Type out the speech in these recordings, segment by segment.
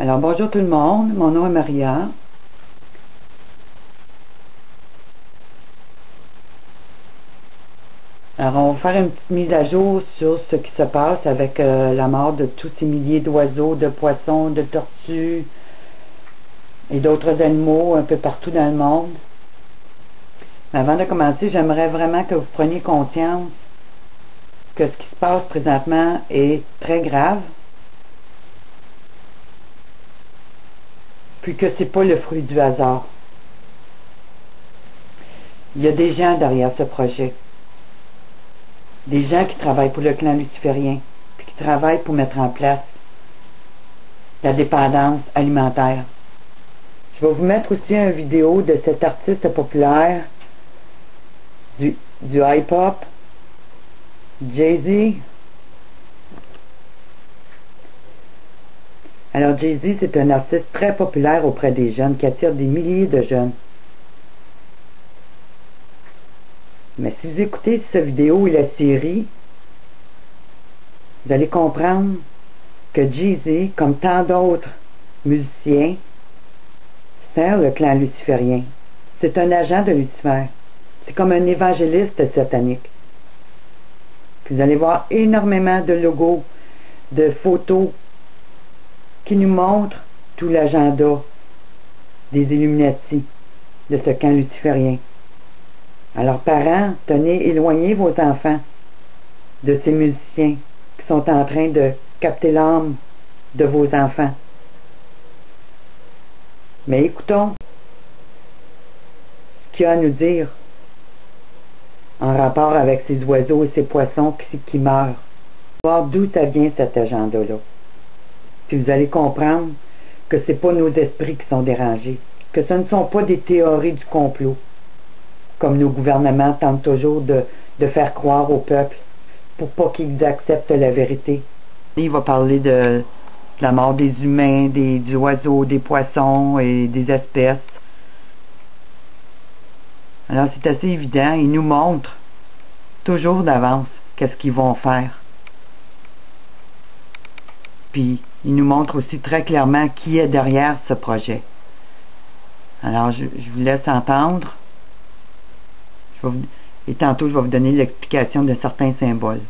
Alors bonjour tout le monde, mon nom est Maria. Alors on va faire une petite mise à jour sur ce qui se passe avec la mort de tous ces milliers d'oiseaux, de poissons, de tortues et d'autres animaux un peu partout dans le monde. Mais avant de commencer, j'aimerais vraiment que vous preniez conscience que ce qui se passe présentement est très grave, puis que c'est pas le fruit du hasard. Il y a des gens derrière ce projet. Des gens qui travaillent pour le clan luciférien, puis qui travaillent pour mettre en place la dépendance alimentaire. Je vais vous mettre aussi une vidéo de cet artiste populaire du hip-hop, Jay-Z. Alors Jay-Z, c'est un artiste très populaire auprès des jeunes, qui attire des milliers de jeunes. Mais si vous écoutez cette vidéo et la série, vous allez comprendre que Jay-Z, comme tant d'autres musiciens, sert le clan luciférien. C'est un agent de Lucifer. C'est comme un évangéliste satanique. Puis vous allez voir énormément de logos, de photos qui nous montrent tout l'agenda des Illuminati, de ce camp luciférien. Alors parents, tenez éloignez vos enfants de ces musiciens qui sont en train de capter l'âme de vos enfants. Mais écoutons ce qu'il y a à nous dire en rapport avec ces oiseaux et ces poissons qui meurent. Voir d'où ça vient cet agenda-là. Puis vous allez comprendre que ce n'est pas nos esprits qui sont dérangés, que ce ne sont pas des théories du complot, comme nos gouvernements tentent toujours de faire croire au peuple pour pas qu'ils acceptent la vérité. Il va parler de la mort des humains, des oiseaux, des poissons et des espèces. Alors c'est assez évident, ils nous montrent toujours d'avance qu'est-ce qu'ils vont faire. Puis ils nous montrent aussi très clairement qui est derrière ce projet. Alors je vous laisse entendre. Et tantôt, je vais vous donner l'explication de certains symboles.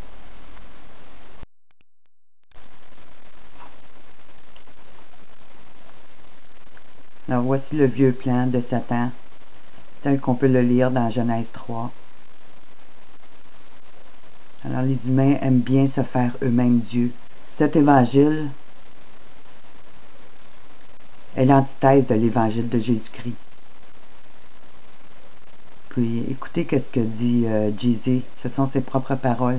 Alors, voici le vieux plan de Satan, tel qu'on peut le lire dans Genèse 3. Alors, les humains aiment bien se faire eux-mêmes Dieu. Cet évangile est l'antithèse de l'évangile de Jésus-Christ. Puis écoutez ce que dit Jay-Z, ce sont ses propres paroles.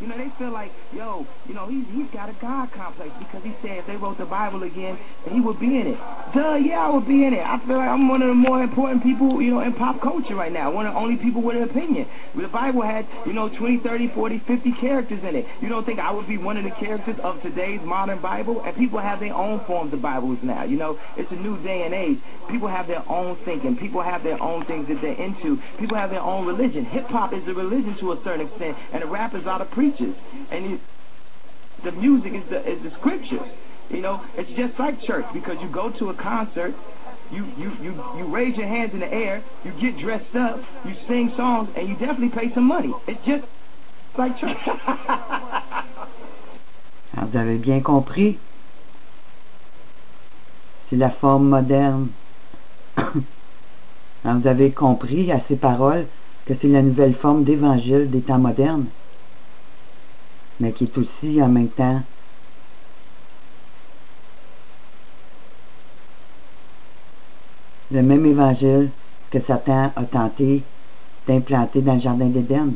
You know, they feel like, yo, you know, he's got a God complex because he said if they wrote the Bible again, that he would be in it. Duh, yeah, I would be in it. I feel like I'm one of the more important people, you know, in pop culture right now. One of the only people with an opinion. The Bible had, you know, 20, 30, 40, 50 characters in it. You don't think I would be one of the characters of today's modern Bible? And people have their own forms of Bibles now. You know, it's a new day and age. People have their own thinking. People have their own things that they're into. People have their own religion. Hip-hop is a religion to a certain extent, and the rappers are the preachers. And the music is the scriptures. You know, it's just like church because you go to a concert, you raise your hands in the air, you get dressed up, you sing songs, and you definitely pay some money. It's just like church. Alors, vous avez bien compris. C'est la forme moderne. Alors, vous avez compris à ces paroles que c'est la nouvelle forme d'évangile des temps modernes, mais qui est aussi en même temps le même évangile que Satan a tenté d'implanter dans le jardin d'Éden.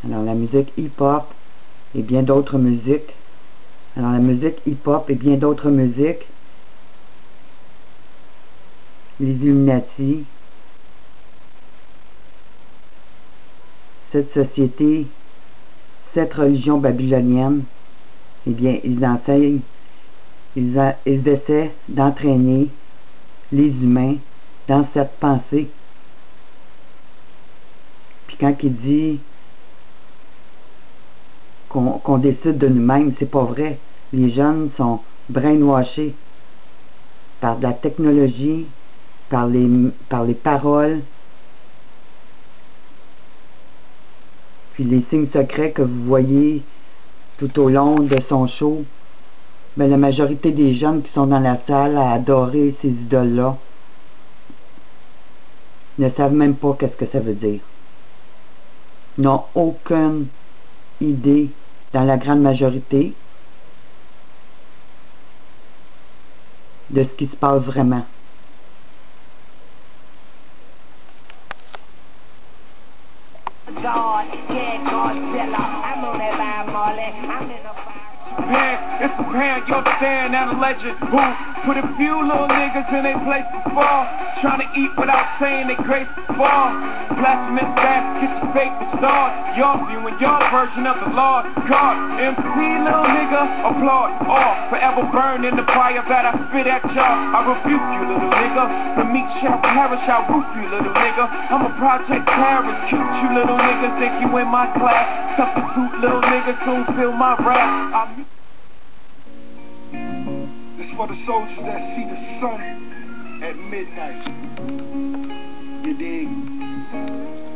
Alors la musique hip-hop et bien d'autres musiques. Alors la musique hip-hop et bien d'autres musiques. Les Illuminati. Cette société, cette religion babylonienne, eh bien, ils enseignent, ils essaient d'entraîner les humains dans cette pensée. Puis quand il dit qu'on décide de nous-mêmes, c'est pas vrai. Les jeunes sont brainwashés par de la technologie, par les paroles, puis les signes secrets que vous voyez tout au long de son show. Mais la majorité des jeunes qui sont dans la salle à adorer ces idoles-là ne savent même pas qu'est-ce que ça veut dire. N'ont aucune idée, dans la grande majorité, de ce qui se passe vraiment. It's the parent, you understand, and a legend who put a few little niggas in their place before, trying to eat without saying they grace before. Blasphemous baskets, your fake stars, your view and your version of the Lord God. MC little nigga, applaud, all forever burn in the fire that I spit at y'all. I rebuke you, little nigga. The meat shall perish, I'll roof you, little nigga. I'm a project terrorist, cute you little niggas, think you in my class. Substitute little niggas, soon feel my wrath. This for the soldiers that see the sun at midnight. You dig?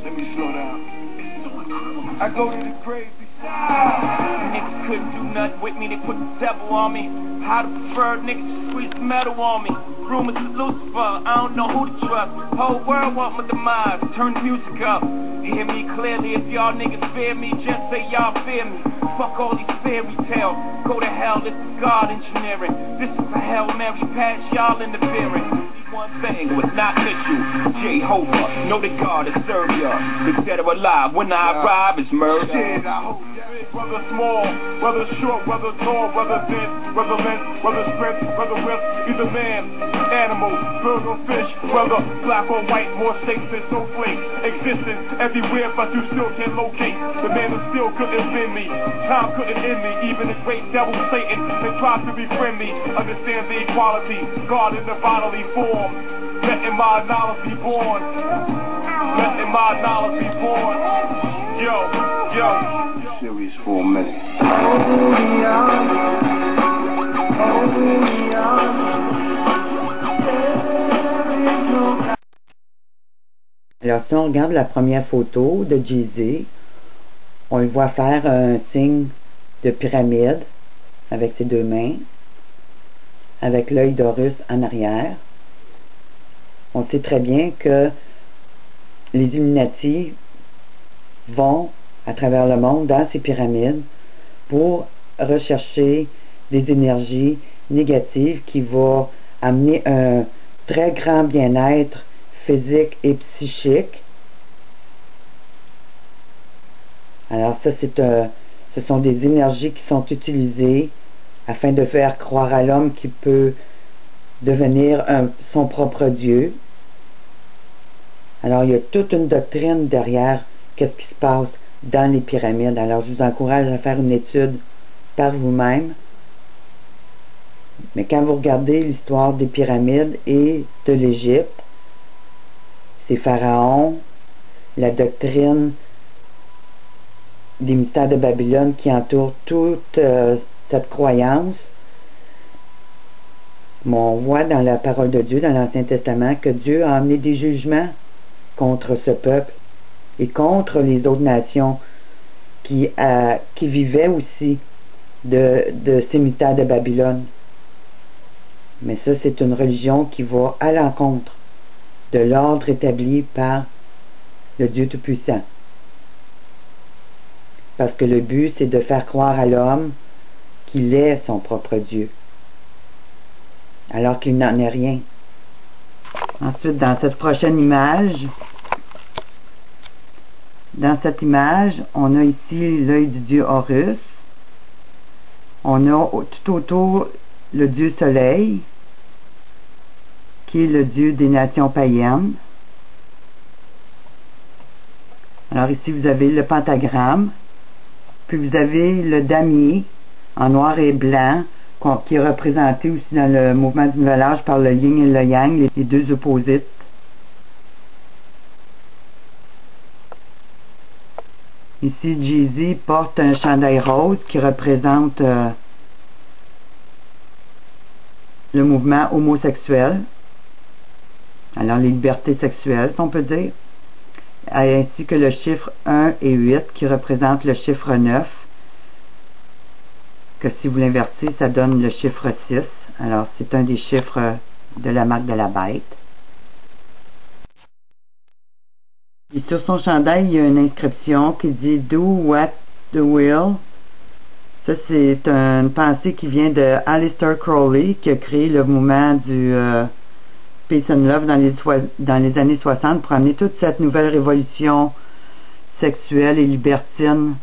Let me slow down. It's so incredible. I go to the grave. Niggas couldn't do nothing with me, they put the devil on me. How to prefer niggas squeeze the metal on me. Rumors of Lucifer, I don't know who to trust. Whole world want my demise, turn the music up. Hear me clearly, if y'all niggas fear me, just say y'all fear me. Fuck all these fairy tales, go to hell, this is God engineering. This is a Hail Mary pass, y'all interfering. One thing was not miss you, Jehovah, know that God has served y'all. Cause dead or alive, when I arrive, it's murder. Whether small, whether short, whether tall, whether dense, whether length, whether strength, whether width, either man, animal, bird or fish, whether black or white, more shapes than snowflakes, existence everywhere but you still can't locate. The man who still couldn't bend me, time couldn't end me, even the great devil Satan that tries to befriend me. Understand the equality, God in the bodily form, letting my knowledge be born, letting my knowledge be born. Yo. Serious for a minute. Alors si on regarde la première photo de Jay-Z, on le voit faire un signe de pyramide avec ses deux mains, avec l'œil d'Horus en arrière. On sait très bien que les Illuminati vont à travers le monde dans ces pyramides pour rechercher des énergies négatives qui vont amener un très grand bien-être physique et psychique. Alors ça, ce sont des énergies qui sont utilisées afin de faire croire à l'homme qu'il peut devenir son propre Dieu. Alors il y a toute une doctrine derrière qu'est-ce qui se passe dans les pyramides. Alors je vous encourage à faire une étude par vous-même. Mais quand vous regardez l'histoire des pyramides et de l'Égypte, ces pharaons, la doctrine des mystères de Babylone qui entoure toute cette croyance, on voit dans la parole de Dieu, dans l'Ancien Testament, que Dieu a amené des jugements contre ce peuple et contre les autres nations qui vivaient aussi de ces mystères de Babylone. Mais ça, c'est une religion qui va à l'encontre de l'ordre établi par le Dieu Tout-Puissant. Parce que le but, c'est de faire croire à l'homme qu'il est son propre Dieu, alors qu'il n'en est rien. Ensuite, dans cette prochaine image, on a ici l'œil du dieu Horus. On a tout autour le dieu Soleil, qui est le dieu des nations païennes. Alors ici, vous avez le pentagramme, puis vous avez le damier en noir et blanc, qui est représenté aussi dans le mouvement du Nouvel Âge par le yin et le yang, les deux opposites. Ici, Jay-Z porte un chandail rose qui représente le mouvement homosexuel. Alors, les libertés sexuelles, si on peut dire. Ainsi que le chiffre 1 et 8 qui représentent le chiffre 9. Que si vous l'invertissez, ça donne le chiffre 6. Alors, c'est un des chiffres de la marque de la bête. Et sur son chandail, il y a une inscription qui dit « Do what the will ». Ça, c'est une pensée qui vient de Aleister Crowley, qui a créé le mouvement du Peace and Love dans les années 60 pour amener toute cette nouvelle révolution sexuelle et libertine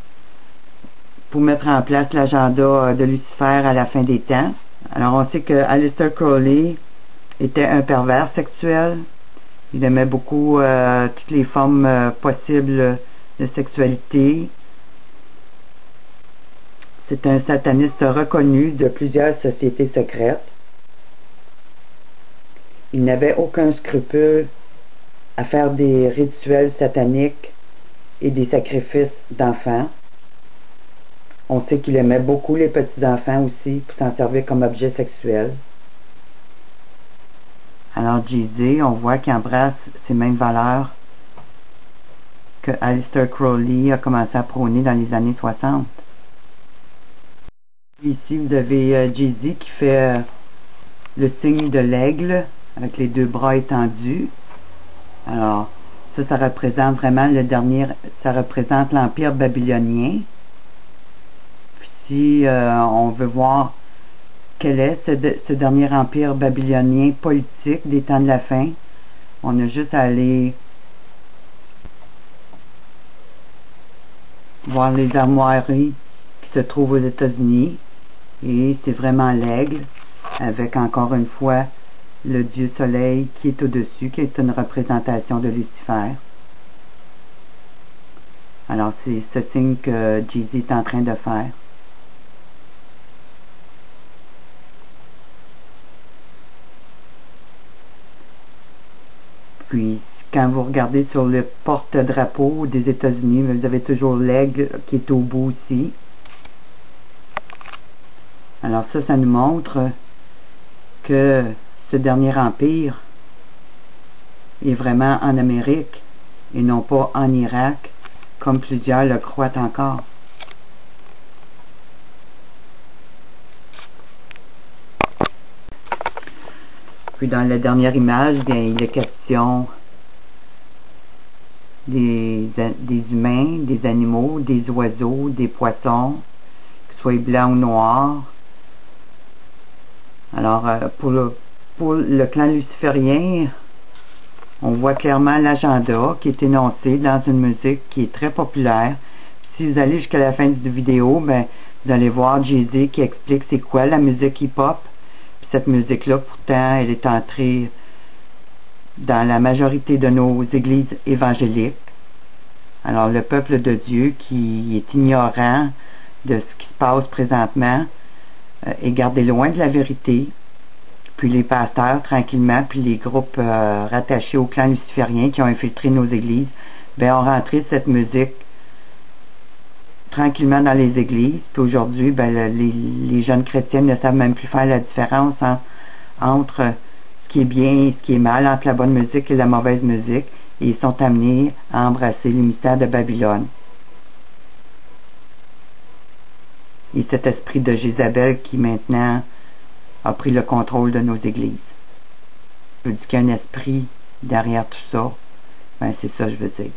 pour mettre en place l'agenda de Lucifer à la fin des temps. Alors, on sait que Aleister Crowley était un pervers sexuel. Il aimait beaucoup toutes les formes possibles de sexualité. C'est un sataniste reconnu de plusieurs sociétés secrètes. Il n'avait aucun scrupule à faire des rituels sataniques et des sacrifices d'enfants. On sait qu'il aimait beaucoup les petits-enfants aussi pour s'en servir comme objet sexuel. Alors Jay-Z, on voit qu'il embrasse ces mêmes valeurs que Aleister Crowley a commencé à prôner dans les années 60. Ici, vous avez Jay-Z qui fait le signe de l'aigle avec les deux bras étendus. Alors, ça représente vraiment ça représente l'Empire babylonien. Puis si on veut voir quel est ce dernier empire babylonien politique des temps de la fin, on a juste à aller voir les armoiries qui se trouvent aux États-Unis. Et c'est vraiment l'aigle, avec encore une fois le dieu soleil qui est au-dessus, qui est une représentation de Lucifer. Alors c'est ce signe que Jay-Z est en train de faire. Puis, quand vous regardez sur le porte-drapeau des États-Unis, vous avez toujours l'aigle qui est au bout aussi. Alors ça nous montre que ce dernier empire est vraiment en Amérique et non pas en Irak, comme plusieurs le croient encore. Puis dans la dernière image, bien, il est question des humains, des animaux, des oiseaux, des poissons, qu'ils soient blancs ou noirs. Alors, pour le clan luciférien, on voit clairement l'agenda qui est énoncé dans une musique qui est très populaire. Si vous allez jusqu'à la fin de vidéo, ben, vous allez voir Jay-Z qui explique c'est quoi la musique hip-hop. Cette musique-là, pourtant, elle est entrée dans la majorité de nos églises évangéliques. Alors, le peuple de Dieu qui est ignorant de ce qui se passe présentement est gardé loin de la vérité. Puis les pasteurs, tranquillement, puis les groupes rattachés au clan luciférien qui ont infiltré nos églises, ben, ont rentré cette musique tranquillement dans les églises. Puis aujourd'hui, ben, les jeunes chrétiens ne savent même plus faire la différence entre ce qui est bien et ce qui est mal, entre la bonne musique et la mauvaise musique, et ils sont amenés à embrasser les mystères de Babylone. Et cet esprit de Jézabel qui maintenant a pris le contrôle de nos églises. Je dis qu'il y a un esprit derrière tout ça, ben c'est ça que je veux dire.